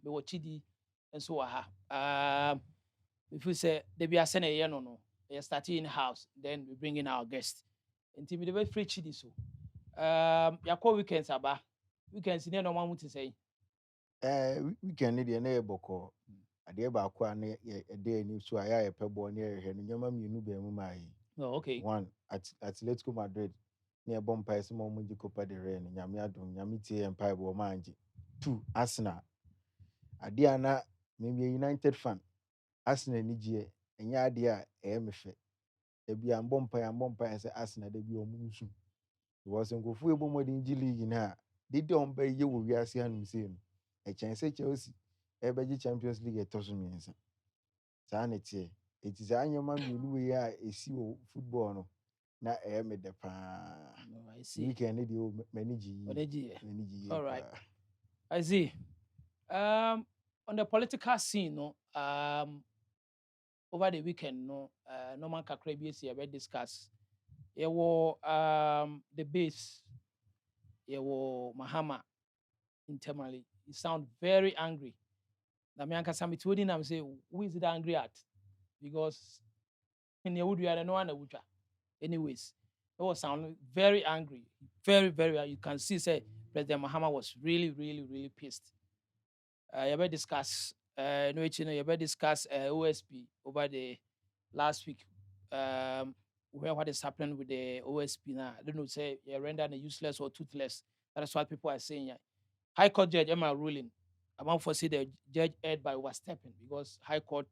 watch CHIDI and so if we say they be a sene no we starting in house, then we bring in our guests until we the free CHIDI so yakɔ weekends aba weekends ne no one to say weekend dey na yɛbɔkɔ adeɛ baako a na yɛde ani so a yɛayɛ pɛ bɔ ne yɛhwɛ no nyɛma mmienu bɛn mu maa yi. okay. One at Atletico Madrid ne yɛbɔ mpae sɛ ma ɔmo gye Copa del Rey no nyame adom nyame tie yɛn mpae bɔ ɔmo angye. 2 Arsenal adeɛ a na me United fan Arsenal ni gye ɛnyɛ adeɛ a ɛyɛ me fɛ ebi ambɔ mpae sɛ Arsenal da bi ɔmo nsu because nkɔfo ebo mmɔden gye league na dede ɔmo bɛyɛ wɔ wiase hanom sei no ɛkyɛn sɛ Chelsea ɛbɛgye Champions League ɛtɔ so mmiɛnsa saa ne teɛ eti saa nyɛma mmienu wei a esi wɔ football no na ɛyɛ me dɛ paa. I see. Weekend deɛ o m'ani gye yie. All right. I see. On the political scene, no, over the weekend, no man kakra bi esi ebe discuss. The base, Mahama internally. He sound very angry. Na me anka sami todi na say, who is it angry at? Because in the wood we are no one wucha. Anyways, it was sound very angry, very, very. You can see, say President Mahama was really, really, really pissed. You ever discuss, you ever discuss OSP over the last week. Where what is happening with the OSP now? I don't know, say you render useless or toothless. That's what people are saying. High Court Judge Emma ruling. I want to see the judge heard by overstepping because High Court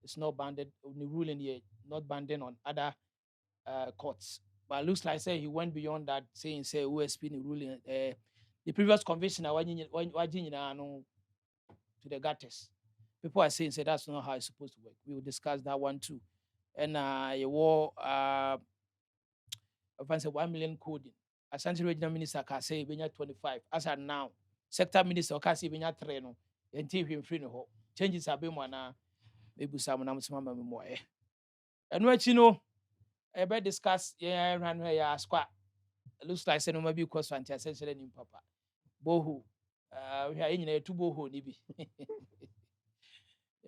is not banded on the ruling yet, not banding on other courts. But it looks like say he went beyond that, saying say OSP the ruling. The previous conviction to the gutters. People are saying say that's not how it's supposed to work. We will discuss that one too. And you war say 1 million coding. Ashanti Regional Minister can say benya 25. As at now, sector minister can say benya 3 no. Until him free no. Changes are being one maybe some more. And what you know, I better discuss run where squat. Looks like say no maybe cause fancy essentially in papa. Bohu. We are in a 2 boho nibi.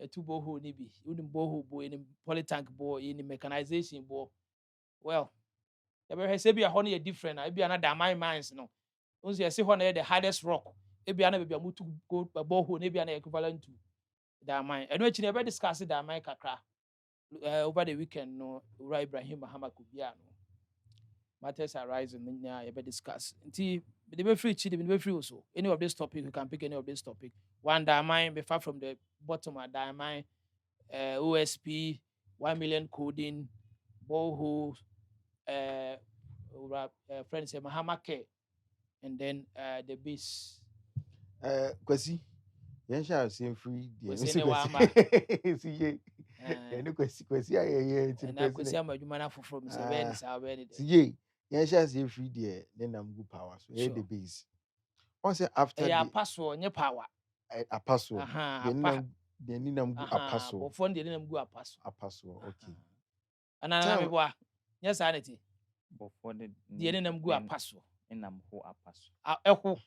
A 2 boho nibi. You boho boy in polytank boy in mechanization boy. Well, you say be a honey different. I be another my minds no. Once you see honey the hardest rock. It be another be a mutu go a boho maybe an equivalent to that mine. And which you never discuss it that my kakra. Over the weekend, no, Ibrahim Mahama could be no. Matters are rising, you better discuss. Until they be free, CHIDI be free also. Any of this topic, you can pick any of this topic. One Damang, be far from the bottom of Damang, OSP, 1 million coding, boho, friends say Mahama Care, and then the base. KWESI yɛn hyɛ ase free deɛ KWESI ne wamba. si ye yɛn KWESI ayɛyɛ nti na KWESI amadwuma na foforɔ mi sɛ bɛyɛ ne saa bɛyɛ ne dɛ. si ye yɛn hyɛ ase free deɛ ne nam gu power so ɛyɛ the base on say after the ɛyɛ apasoɔ nye power apasoɔ deɛ ne nam gu apasoɔ bɔfɔ deɛ ne nam gu apasoɔ okay anana me boa nyɛ saa ne ti bɔfɔ deɛ ne nam gu apasoɔ nam ho apasoɔ ɛho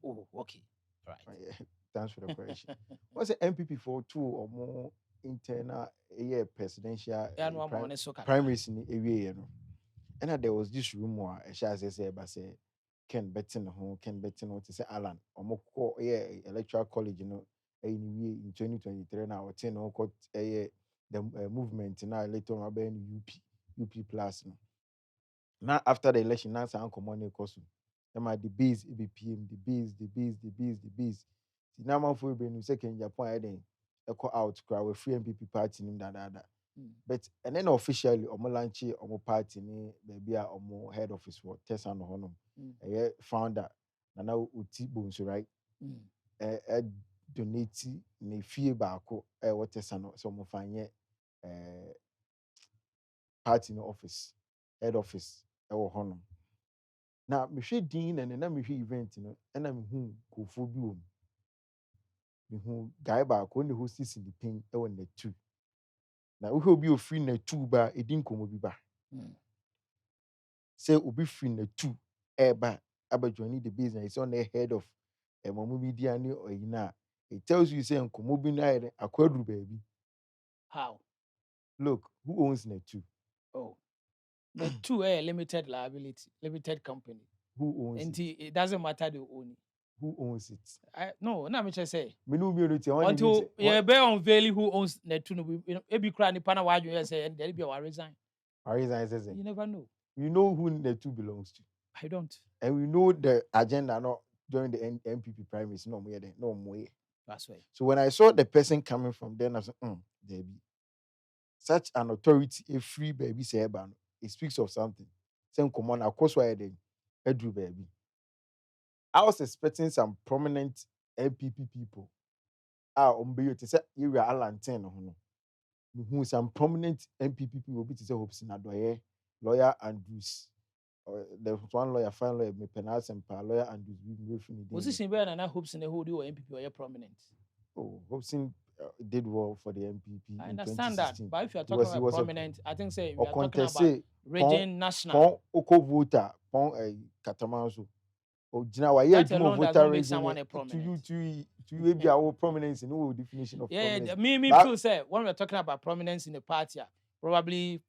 oh okay right thanks for the correction. What's the MPP for 2 or more internal presidential primaries in area? And there was this rumor, a shall say, but say Ken Betton to say Alan or more electoral college, in 2023 now, 10 or got the movement now later on UP plus. Now after the election, now Uncle Money Kosu. The base, EBPM, the base. Now man for being second Japan heading echo out crowd free MPP party nim da. But and then officially omo launch omo party ni baby a omo head office for Tessa no honom. Founder Nana Uti Bonsu right. Donate ne fie baako what Tessa no so omo fanye party no office head office honom. Now me hwe din and na me hwe event no na me hu kofo bi wom. Me hu guy baako ne hostess in the pin e na 2. Na wo obi ofri na 2 ba edin komo bi ba. Say obi free na 2 ba aba join the business on the head of mamu media ni oyina It tells you saying Komobina Akwadru baby. How? Look, who owns Net2? Oh, Net2 a limited liability, limited company. Who owns And it? it doesn't matter the owner. Who owns it? No, not much I say. Until yeah, be unveil who owns Net2. Ebi kura ni pana waju you say and there be a resign. You never know. We know who Net2 belongs to. I don't. And we know the agenda not during the MPP primaries. No more. That's right. So when I saw the person coming from there, I said, there be such an authority, a free baby say, it speaks of something. Saying, come on, of course, why then? Edru baby. I was expecting some prominent MPP people. To say, you are Alanten, who some prominent MPP people will be to say, Hopes in Adoye, lawyer Andrews. There was one lawyer, fine lawyer, me penance and lawyer Andrews. Position better than Hopes in the whole do MPP or prominent. Oh, Hobson did well for the MPP. I understand that, but if you are talking about prominent, I think say we are talking about region national. Pon Oko voter, Pon Katamanso. That alone does not make someone a prominent. To you, be our prominence in no definition of prominence. Yeah, me too. Say when we are talking about prominence in the party, probably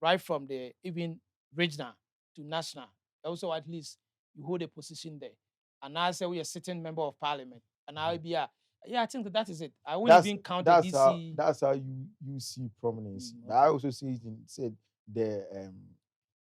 right from the even regional to national. Also, at least you hold a position there. And now say we are sitting member of parliament, and I'll be I think that is it. I won't even count the DC. That's how you see prominence. Okay. I also see it in said the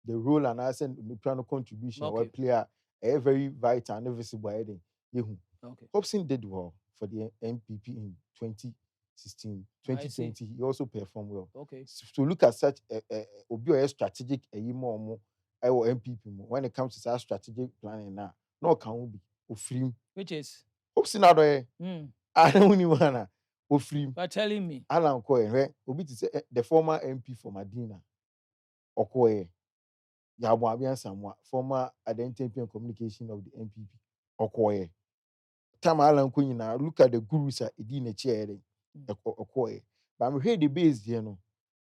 role and I said the piano contribution or player a very vital and visible. Okay. Hobson did well for the MPP in 2016, 2020. He also performed well. Okay. So look at such a strategic more MPP when it comes to such strategic planning now. No can be of which is Hobson Adoye. I don't know who but telling me Alan Cohen, right? Obi to say the former MP for Medina, Okoye, Yabuabian Samwa, former identity and communication of the MPP, Okoye. Time Alan Cohen now look at the gurus at Edina chair, Okoye. But I'm here the base, you know.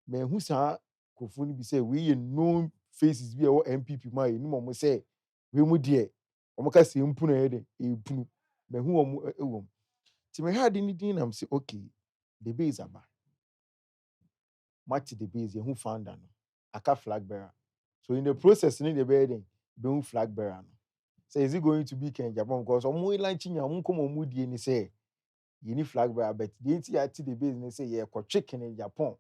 Men who saw Kofuni be say we known faces be our MPP, my no say we mu dear. Omoka say impuna head, impunu. Men who me had anything, I'm say, okay, the base about. Match the base, who found that? Aka flag bearer. So in the process, in the bedding, be flag bearer. So is it going to be Ken Japan? Because I'm more launching you, I'm come on moody and say, you need flag bearer, but the NTI the base and say, yeah, got chicken in Japan.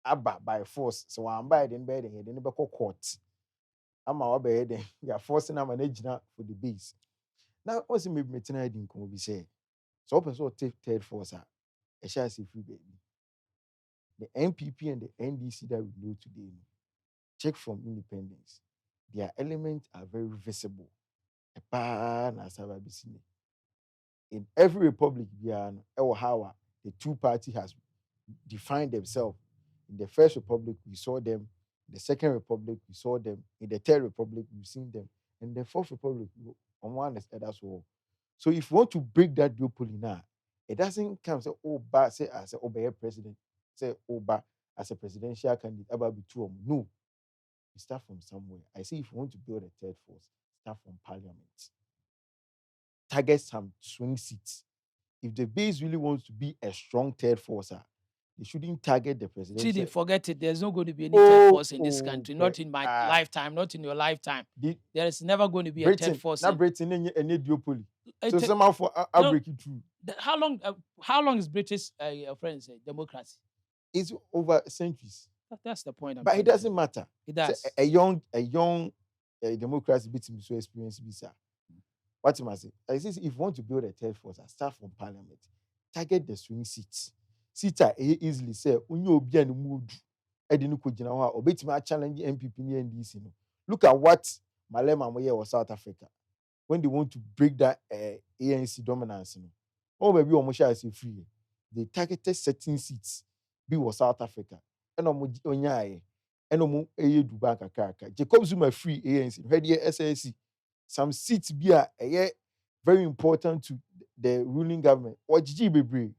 Abba by force. So I'm by the bedding, and then never call court. I'm our bedding, you're forcing a manager for the base. Now, also maybe tonight didn't come be say. So open so take third force a shall see free baby. The MPP and the NDC that we know today, check from independence. Their elements are very visible. In every republic, how the two party has defined themselves. In the first republic, we saw them. In the second republic, we saw them. In the third republic, we've seen them. In the fourth republic, on one is that's all. So if you want to break that duopoly now, it doesn't come say, oh, but say as a president, say, oh, but as a presidential candidate, about be two. No, you start from somewhere. I say if you want to build a third force, start from parliament. Target some swing seats. If the base really wants to be a strong third force, they shouldn't target the president. CHIDI, forget it. There's not going to be any third force in this country. Not in my lifetime. Not in your lifetime. There is never going to be a third force. Not Britain any duopoly. So somehow for I break it through. How long is British friends democracy? It's over centuries. That's the point. But it doesn't matter. It does. So a young democracy beats me so experience visa. What you must say? I say if you want to build a third force, start from parliament. Target the swing seats. Seats are easily say when you be in the mood. I didn't could or bet me challenge MPP and NDC. Look at what Malema was South Africa when they want to break that ANC dominance. Oh, maybe almost shall say free. They targeted certain seats. Be was South Africa. And onyaye. And Dubai Kaka. Jacob Zuma free ANC. Ready SAC. Some seats be very important to the ruling government. Or GBB.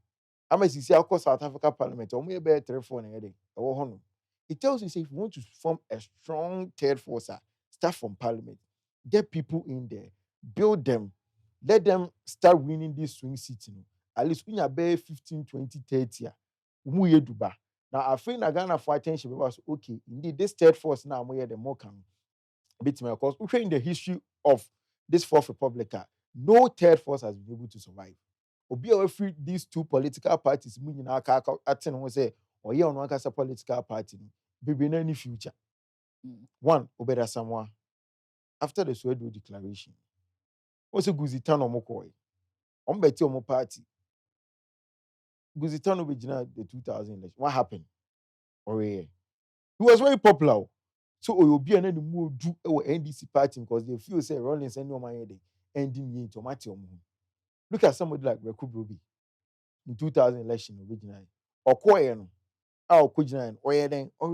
I'm see South Africa Parliament. Or maybe a telephone heading. It tells you say if you want to form a strong third force, start from parliament. Get people in there, build them, let them start winning these swing seats. at least when you bear 15, 20, 30, umu ye duba. Now I feel na Ghana for attention because okay, indeed this third force now more the more can beat me because in the history of this fourth republic, no third force has been able to survive. Obi a free these two political parties, mu nyina aka aten ho say oye ono aka political party, be na any future. One, Obeda Samoa, after the Soweto declaration, also Guzitano Mokoi, Ombeti Omo party. Guzitano Bejina the 2000 election. What happened? He was very popular. So Oyobi and any more do our NDC party because they feel say Rollins and no money ending in tomato. Look at somebody like Rekububi in 2000 election originally. Or Koyeno, our Kujinan, or then, or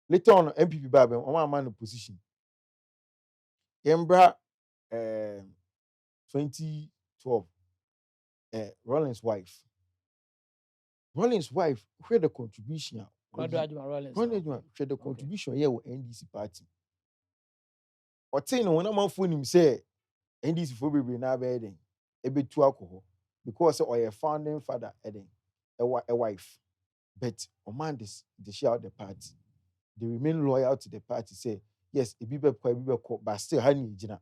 later on MPP Babe, or man in position. Yembra 2012, Rollins' wife, where the contribution, share the contribution here with NDC party. Or say no, when I'm on phone him say NDC for baby na bedding, a bit too alcohol because or a founding father adding a wife, but man this they share out the party. They remain loyal to the party. Say yes, a bibe but still honey jina.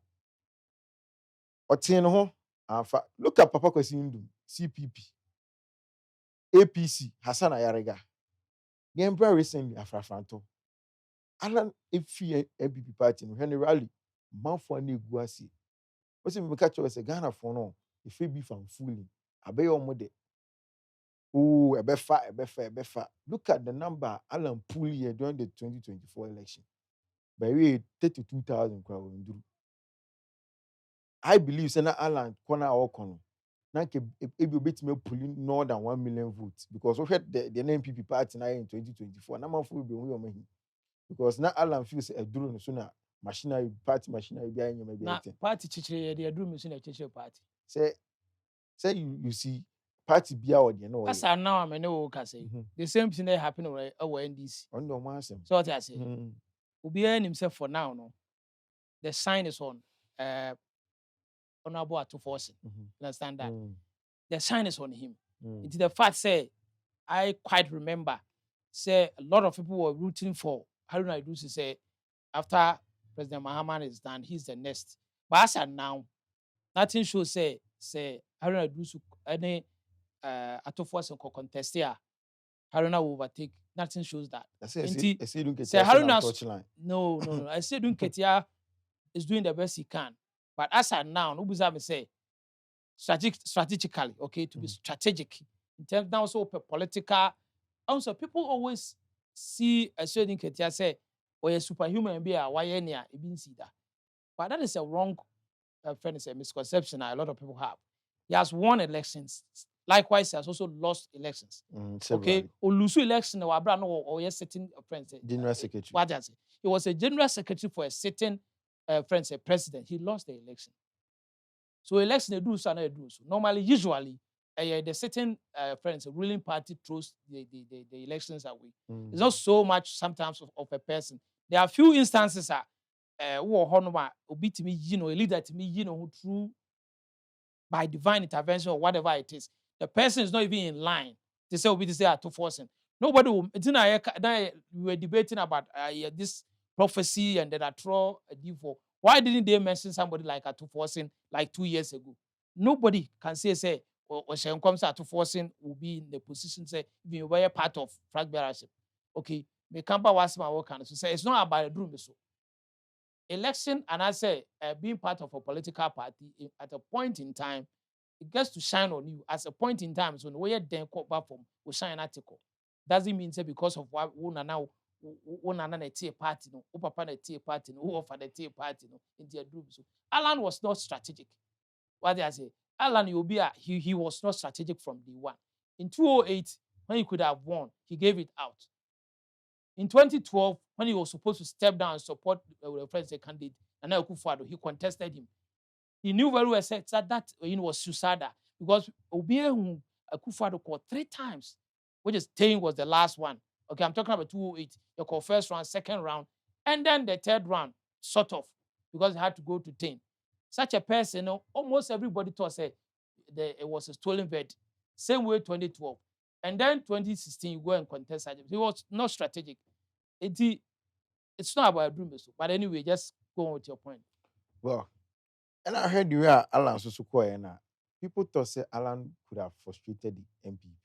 Or no, look at Papa Kwesi CPP, APC, Hassan Ayarega. Yembra recently Afrafranto. Alan Efi MPP party no Henry Rally. Manfo na eguasi. What's me catch us a Ghana for no. If be fan fooling. Abe omo de. Oh, ebefa. Look at the number Alan Pool here during the 2024 election. By way 32,000 crowd. I believe Senator Alan corner or corner. Nanke ebi bit me pulling more than 1 million votes because we had the NPP party now in 2024. Na man for be on because now Alan feels a drone sooner machinery party machinery behind you maybe party chichire they do me sooner chichire party. Say you see party bia or the no. As now I'm no say the same thing that happen over NDC. On no man say. So what I say. Obi himself for now no. The sign is on honorable to force. Understand that? The sign is on him. It's the fact say I quite remember say a lot of people were rooting for Haruna Iddrisu say after President Mahama is done, he's the next. But as of now, nothing shows say Haruna Iddrisu any Atofos and contest here. Haruna will overtake. Nothing shows that. I say don't get Haruna. No. I say don't get here is doing the best he can. But as of now, nobody say strategically, okay, to be strategic in terms now also political. Also, people always see a certain Ketia say, or a superhuman be a YNA, see that. But that is a wrong a misconception that a lot of people have. He has won elections. Likewise, he has also lost elections. Okay, or lose election or Abraham or a certain friends. General secretary. What does it? He was a general secretary for a certain friends, a president. He lost the election. So election they do so and they do so. Normally, usually, the certain friends, a ruling party throws the elections away. It's not so much sometimes of a person. There are few instances who are obi to me, a leader to me, who through by divine intervention or whatever it is, the person is not even in line. They say obi to say to forcing. Nobody will. We were debating about this prophecy and then I throw a default. Why didn't they mention somebody like Atuforcing like 2 years ago? Nobody can say or comes Atuforcing will be in the position say we were a part of flag bearership. Okay, me campa was my work and so say it's not about a dream. So election and I say being part of a political party at a point in time, it gets to shine on you as a point in time. So when you're then called back from will shine an article. Doesn't mean say because of what we now. One another tea party, no, papa na tea party, no, who offered the tea party, no, in their group. So Alan was not strategic. What did I say? Alan Yobia, he was not strategic from day one. In 2008, when he could have won, he gave it out. In 2012, when he was supposed to step down and support the friend's candidate, and Akufo-Addo, he contested him. He knew very well that was suicide because Obi Akufo-Addo called 3 times, which is 10 was the last one. Okay, I'm talking about 208. You call first round, second round, and then the third round, sort of, because he had to go to 10. Such a person, almost everybody thought, say, it was a stolen verdict. Same way 2012. And then 2016, you go and contest it. It was not strategic. It's not about doing so. But anyway, just go on with your point. Well, and I heard you are Alan Susukoyena. People thought say Alan could have frustrated the MPP.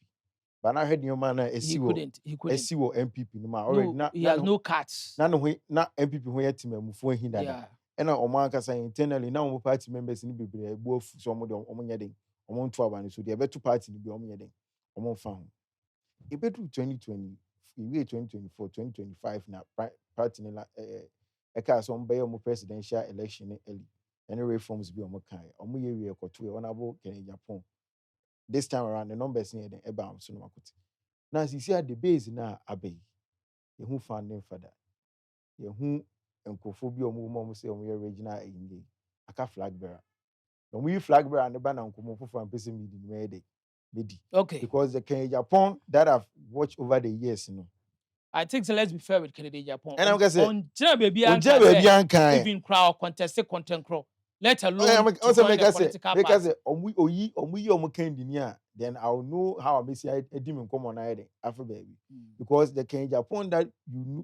But I heard your man He couldn't. SCO MPP no, he has no cards. Na MPP who yet team mufo hinda. Yeah. And Oman kasa internally now party members in the Bible both some of them omonyading. Omon 12 so the better party in the omonyading. Omon found. It better 2020, 2024, 2025 na party nila some by presidential election early. Any reforms be omokai. Omo ye kotu honorable Kenya Japan. This time around the numbers near the Ebam so no makuti. Now you see at the base na abe. You who funding for that. You who enkophobia omo say omo regional inye. Aka flag bearer. When we flag bearer and the banner nkomo for person meeting medi. Okay. Because the Kenya Japan that I've watched over the years, you know. I think so. Let's be fair with Kennedy Japan. And I'm gonna say, on baby even crowd contested content crowd. Let alone also make us say omu candinia, then I'll know how I may say a demon come on Afro baby. Because the Kenya Japan that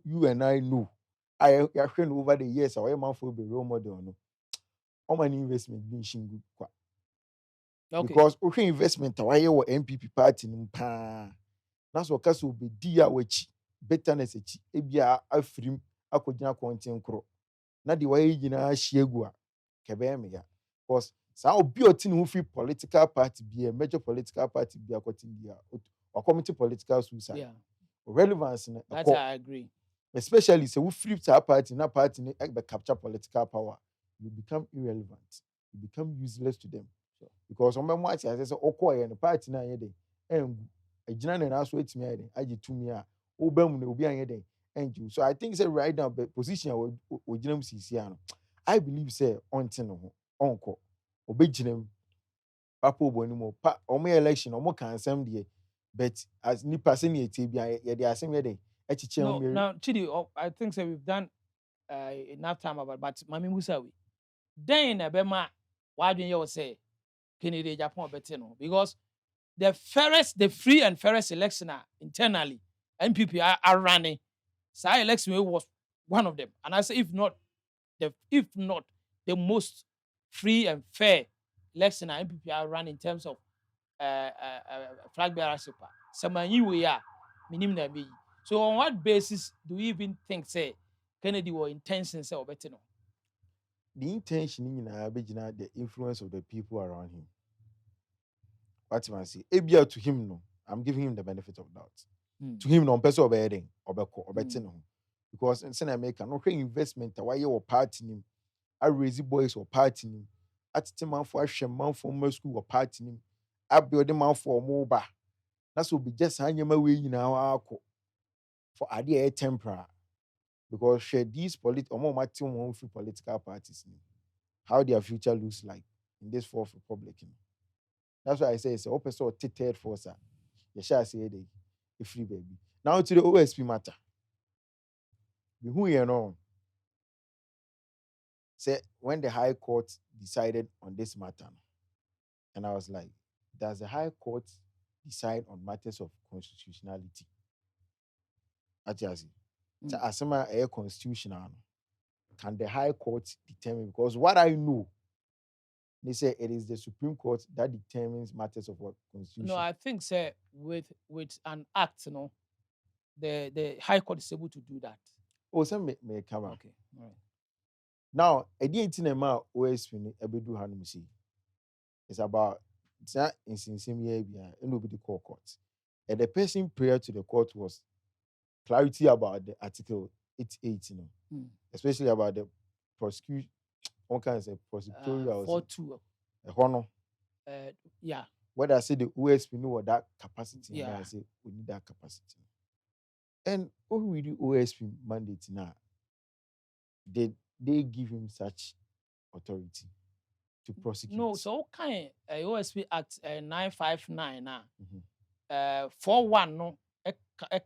you and I know, I have over the years, I am for the role model. No, all my investment being shingu. Okay. Because okay investment why your MPP party that's what caso be dia wechi betterness echi ebia afrim akogina content kro na de why nyina hyiegu a kebe me ya because sa obi otin who free political party be a major political party be akotin dia or committee political suicide. Yeah. Relevance na that I agree. Especially say who free party na party ni capture political power, you become irrelevant, you become useless to them. Because on my watch, I say, "Okoye and the party na yede, and a general na so etimi yede, aji tumi a, obem na obi anyede, and you." So I think say right now, the position we general CCA, I believe say on no onko, obi general, papa oboni mo pa, omo election, omo can assembly, but as ni person yete bi yede assembly yede, echiche no. Now, Chidi, I think say we've done enough time about, but Mami Musawi, then Abema, why do you say? Kennedy Japan better no, because the free and fairest election internally, MPP are running. So election was one of them, and I say if not the most free and fair election MPP are running in terms of flag bearership. So on what basis do we even think say Kennedy were intention say or better no? The intention in the influence of the people around him. What you say? Ebia to him no, I'm giving him the benefit of doubt. To him no, person obeying or betting no, because in America no investment why your party him, I raise boys or party him, at the man for a man for more school or party him, I build the man for mobile. That will be just hanging my way in our for idea temporary. Because share these or more free political parties, how their future looks like in this fourth republic. That's why I say it's an open source third force. You shall say a free baby. Now to the OSP matter. Who you know? Say when the High Court decided on this matter, and I was like, does the High Court decide on matters of constitutionality? So as a constitutional, can the High Court determine? Because what I know, they say it is the Supreme Court that determines matters of what constitution. No, I think say with an act, the High Court is able to do that. Oh, some may come out. Okay, all right. Now, a DNT OSP Ebedu Hanumusi. It's about that in same year and will be the court. And the person prior to the court was clarity about the Article 88, especially about the prosecution. One can say prosecutorial. 4-2. A honor. Yeah. Whether I say the OSP know that capacity, yeah. I say we need that capacity. And what we do OSP mandate now, they give him such authority to prosecute. No, so kind OSP Act 959 now. 4-1 no.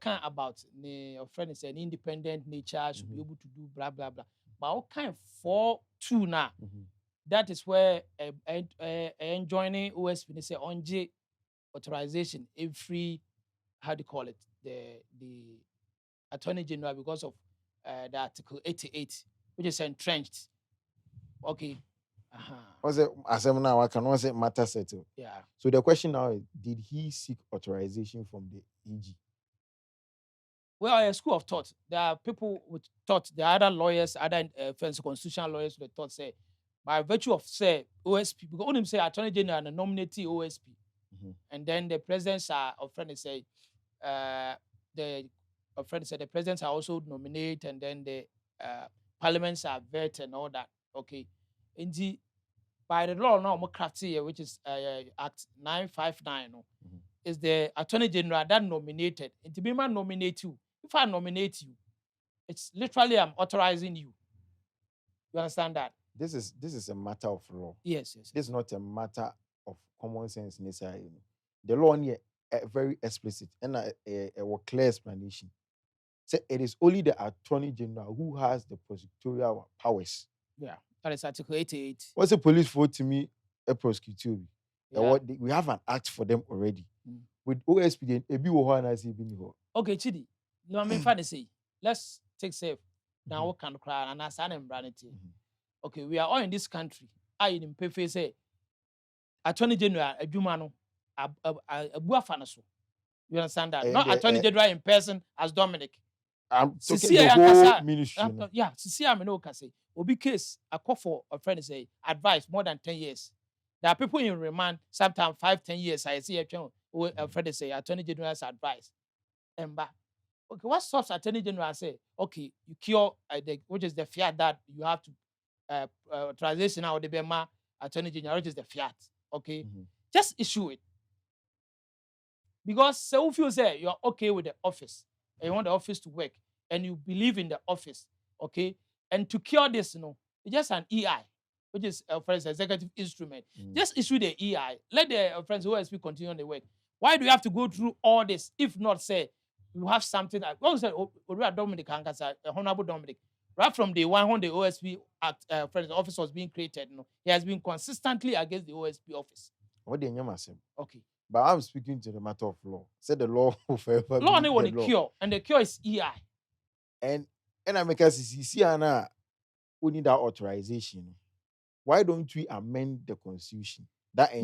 Kind about your friend is an independent nature should be able to do blah blah blah. But what kind 4-2 now? that is where joining OSP, they say onje authorization every, how do you call it, the Attorney General, because of the Article 88, which is entrenched. Okay. Was it asem now? I can say matter settled. Yeah. So the question now is, did he seek authorization from the AG? Well, a school of thought. There are people with thought. There are other lawyers, other constitutional lawyers with thought say, by virtue of say OSP, because only say Attorney General and nominate OSP, and then the presidents are of friend say, the presidents are also nominate, and then the parliaments are vet and all that. Okay, indeed, by the law now, which is Act 959, is the Attorney General that nominated. And to be man nominate you. If I nominate you, it's literally I'm authorizing you. You understand that? This is a matter of law. Yes. This is not a matter of common sense necessarily. The law here very explicit and a clear explanation. So it is only the Attorney General who has the prosecutorial powers. Yeah, that is Article 88. What's the police vote to me a prosecutor? Yeah. We have an act for them already. With OSP, okay, Chidi. No, I'm funny say. Let's take safe. Now we can cry and ask an okay, we are all in this country. I in Pefe say Attorney General Adjumano a buafanaso. You understand that? Not Attorney General in person as Dominic. I'm talking the whole ministry. Yeah, Sisi Amino can say. Obi case a call for a friend say advice more than 10 years. There are people in remand sometimes 5-10 years. I see a friend say Attorney General's advice. Okay, what stops Attorney General say? Okay, you cure which is the fiat that you have to transition out the Bema Attorney General, which is the fiat. Okay, just issue it. Because so if you say you're okay with the office and you want the office to work and you believe in the office, okay, and to cure this, it's just an EI, which is friends executive instrument. Just issue the EI. Let the friends OSP continue on the work. Why do you have to go through all this? If not, say you have something that Dominic Honorable Dominic, right from day one when the OSP friends office was being created, he has been consistently against the OSP office. What do you say? Okay. But I'm speaking to the matter of law. Said the law will forever law be the law. Cure, and the cure is EI. And I make us see Anna, we need that authorization. Why don't we amend the constitution? That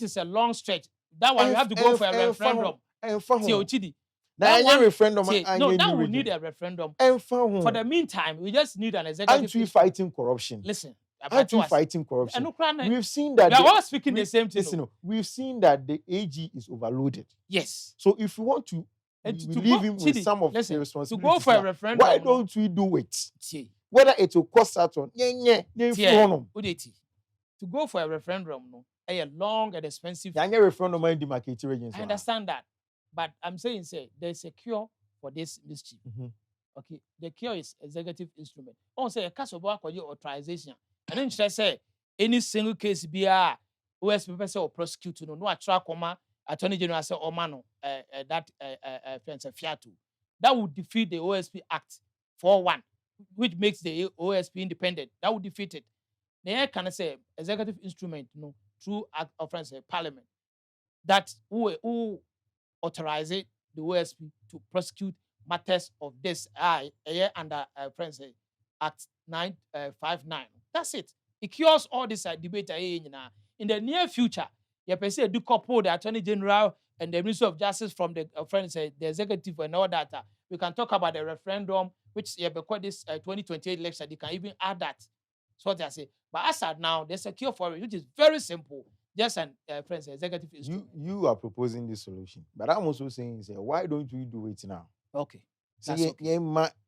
is a long stretch. That one you have to go for a referendum. CHIDI. That referendum. That will need a referendum. For the meantime, we just need an executive. Aren't we fighting corruption? Listen. Aren't we fighting corruption? We've seen that. We are all speaking the same thing. Listen, we've seen that the AG is overloaded. Yes. So if we want to leave him with some of the responsibilities, to go for a referendum, why don't we do it? Whether it will cost us on to go for a referendum, a long and expensive. Referendum I understand that, but I'm saying, there's a cure for this mischief. Okay, the cure is executive instrument. Say a case of authorization. And then she say any single case be OSP person or prosecutor no attract Attorney General say that offense fiatu. That would defeat the OSP Act 4.1, which makes the OSP independent. That would defeat it. Then can I say executive instrument through offense Parliament that who authorize the OSP to prosecute matters of this under Act 959. That's it. It cures all this debate in the near future. You can say do couple the Attorney General and the Minister of Justice from the the executive and all that. We can talk about the referendum, which because this 2028 election, they can even add that. So what I say. But as at now, there's a cure for it, which is very simple. Just an executive instrument. You are proposing this solution, but I'm also saying, why don't we do it now? Okay. See,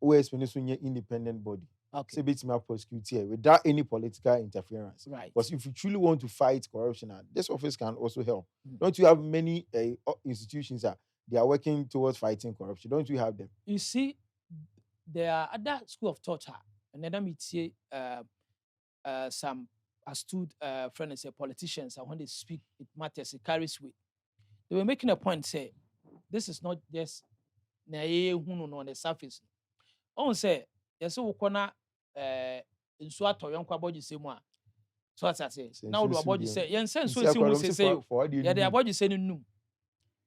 OSP independent body. Okay. Say prosecute here without any political interference. Right. Because if you truly want to fight corruption, this office can also help. Don't you have many institutions that they are working towards fighting corruption? Don't you have them? You see, there are other school of thought, and then we see some astute friends, politicians, and when they speak, it matters, it carries weight. They were making a point, say, this is not just on the surface. On say, yes, so in Swat or Yonkwa body same one. So what I say. Now do about you say, yen sense so see who say yeah, they about you say no.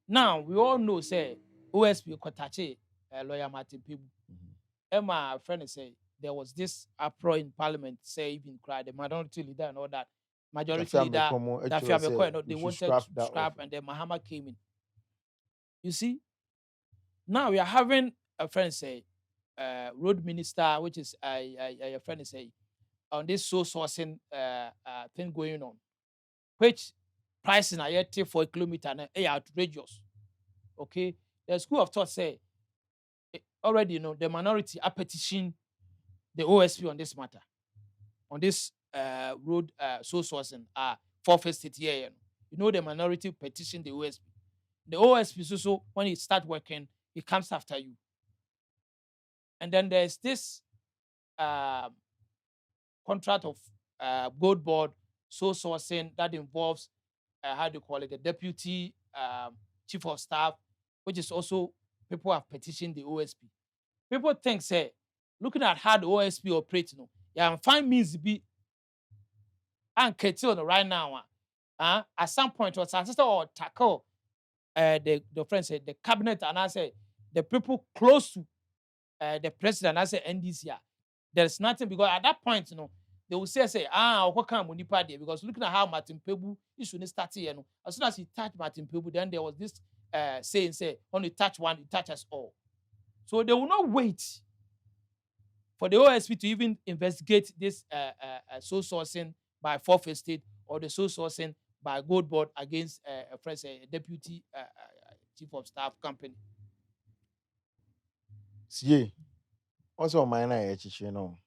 Now we all know say OSP Kotache lawyer Martin Pibu. Emma friend say there was this uproar in parliament, say even cried the minority leader and all that. Majority leader that they wanted to scrap and then Mahama came in. You see, now we are having a friend say road minister, which is a friend say on this source sourcing thing going on, which pricing are yet for a kilometer and outrageous. Okay, the school of thought say already the minority are petitioning the OSP on this matter, on this road source sourcing forfeit state here. The minority petition the OSP. The OSP so when it start working, it comes after you. And then there's this contract of gold board source sourcing that involves how do you call it, the deputy chief of staff, which is also people have petitioned the OSP. People think, say, looking at how the OSP operates, find means to be until right now. At some point, was sister or tackle the friend said the cabinet, and I say the people close to the president, I say NDC. There's nothing, because at that point, they will say, what kind of money there? Because looking at how Martin Pebu issue started, as soon as he touched Martin Pebu, then there was this saying, when you touch one, you touch us all. So they will not wait for the OSP to even investigate this soul sourcing by forfeit state or the soul sourcing by gold board against a deputy chief of staff company. See, also mine I no.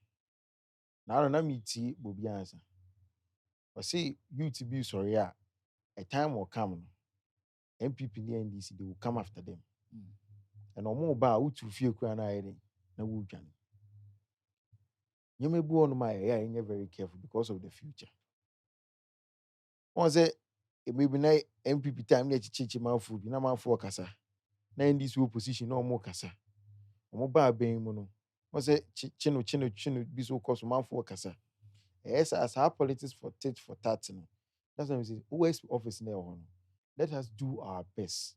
Now na me tea Bobi answer. But see, you to be sorry, a time will come. MPP and NDC, they will come after them. And no more about to feel crying na would join. You may be on my eye and you're very careful because of the future. Once it may be night MPP time let you change my food, you know my for casa. Na in this opposition no more casa. Omo ba ben mu no. Once it chino be so cause man for casa. Yes, as our politics for tit for tat. That's why we say OSP office near one. Let us do our best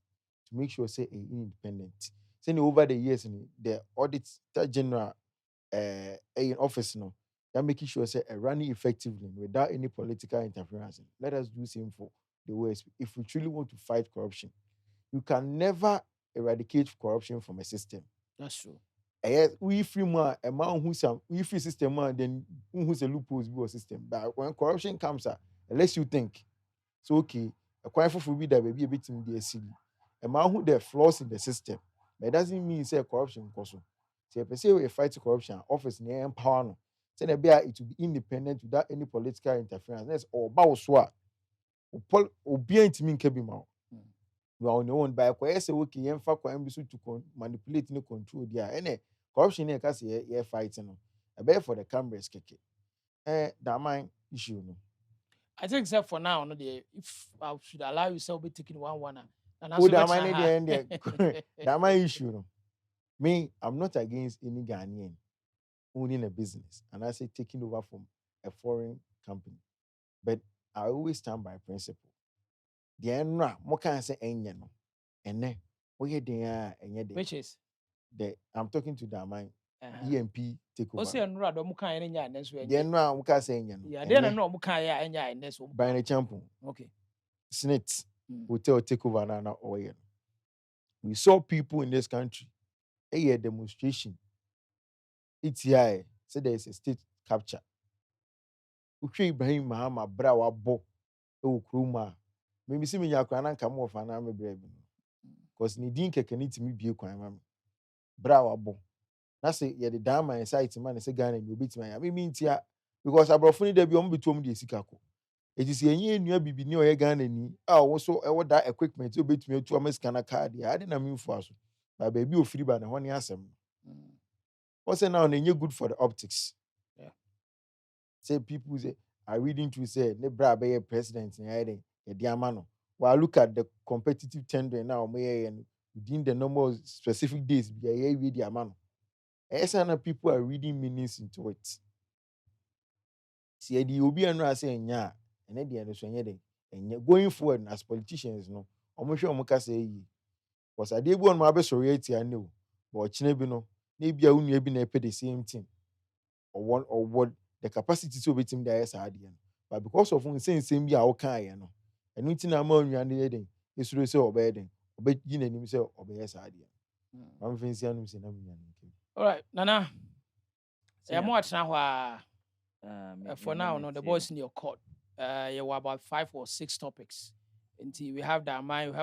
to make sure say independent. Saying over the years the auditor general in office they're making sure say running effectively without any political interference. Let us do same for the OSP. If we truly want to fight corruption, you can never eradicate corruption from a system. That's true. We free man a man who's we free system man, then who's a loopholes be a system. But when corruption comes unless you think, so okay, a quite for be that baby a bit in the silly. A man who there flaws in the system, but it doesn't mean say corruption also. So if you say we fight corruption, office near empower no. Say the bear it will be independent without any political interference. That's all about swat. Or be intimate can be mouth. You are on your own by a say okay, for to manipulate no control there. Any corruption here can say you're fighting. A bear for the cameras keke. Damang issue no. I think except for now, if I should allow yourself be taking one. That my issue no. Me, I'm not against any Ghanaian owning a business and I say taking over from a foreign company. But I always stand by principle. The end more can say no. And then which is I'm talking to Damang EMP takeover. What's your nra do muka enya next week? The end muka say no. Yeah, then no muka enya next week. By the champion. Okay. Snit hotel takeover na oil. We saw people in this country a demonstration. ETI said there is a state capture. Ibrahim Mahama bra wa bo e kroma. Maybe see me yakwana nka mo fa na me bra bi. Cause ni din keke ni timi bie kwan ma me. Bra wa bo. Na say ye the Damang site man say Ghana ni obitima ya. Me ntia because abrofo ni da bi o mbetom de sika ko. It is yenye enua bibi ni o ye Ghana ni wo so e wo da equipment obetumi atu amasika na card ya. Ade na me mfu aso. Ba baby ofiri ba na ho ne asem. Also now they good for the optics. Yeah. Say people say are reading to say ne bra be president in hiding a diamano. While look at the competitive tender now within the normal specific days be a the amano. People are reading meanings into it. See the obi and I say nya and at the end of and going forward as politicians no almost sure omo say yi because I dey one my be sorry I know but chine bi no na bia unu bi na pay the same thing or what the capacity to betim there say ade no but because of same bi a wo kan ye no enu ti na ma onua ne den esuro say obey den obey yi nanim say obey say ade am fancy anum say na me all right nana more atena ho for now no the boys in your court you were about 5 or 6 topics until we have that mind we have